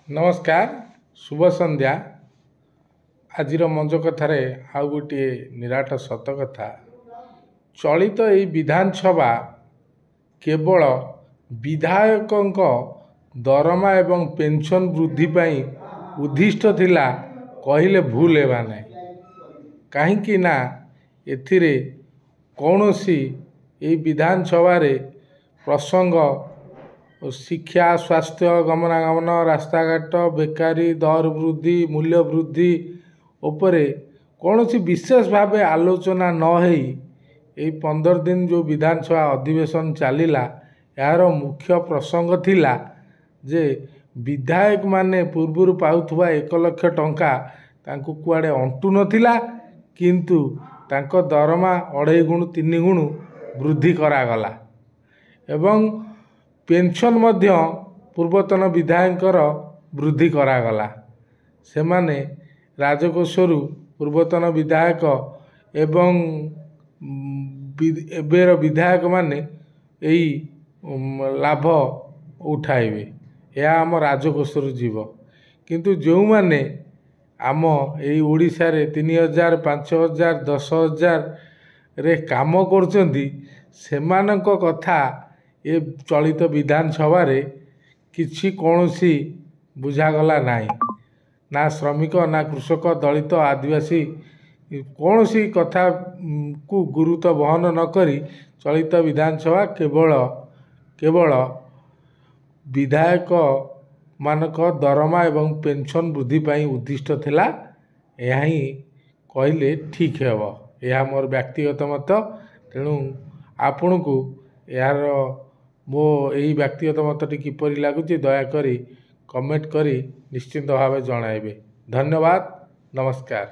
नमस्कार शुभ संध्या। आजिर मंच कथार आउ गोटे निराट सत कथा। चलित यही विधानसभा केवल विधायकों दरमा एवं पेंशन वृद्धि पाई उद्दिष्ट थिला कहले भूल हेबा नहीं। कहीं ना एथिरे कौनसी यही विधानसभा प्रसंग शिक्षा स्वास्थ्य गमनागमन रास्ताघाट बेकारी दर वृद्धि मूल्य वृद्धि उपरे कौन विशेष भाव आलोचना न होई यही 15 दिन जो विधानसभा अधिवेशन चलिला यार मुख्य प्रसंग थिला जे विधायक माने पूर्व पाउथुबा 1 लाख टंका तांको कुआडे अंटू नथिला किंतु तांको दरमा 2.5 गुण 3 गुण वृद्धि करागला एवं पेंशन मध्य पूर्वतन विधायकर वृद्धि करागला। से माने राजकोषरु पूर्वतन विधायक एवं एबेर विधायक माने यही लाभ उठाइबे या आम राजकोषरु जीव किंतु जो माने आम यही ओडिशा रे 3000 5000 10,000 रे काम करचंदी सेमानक कथा ये चलित विधानसभा किसी कौनसी बुझागला नहीं। ना श्रमिक ना कृषक दलित आदिवासी कौनसी कथा को गुरुत्व बहन न करी चलित विधानसभा केवल केवल विधायक मानक दरमा एवं पेंशन वृद्धि पाई उद्दिष्ट थिला। यह ही कहले ठीक हेब। यह मोर व्यक्तिगत मत। तेणु आपण को यार मो यही व्यक्तिगत मतटी किपरि लागुची दयाकरी कमेंट करी निश्चिंत भाव जणाइबे। धन्यवाद। नमस्कार।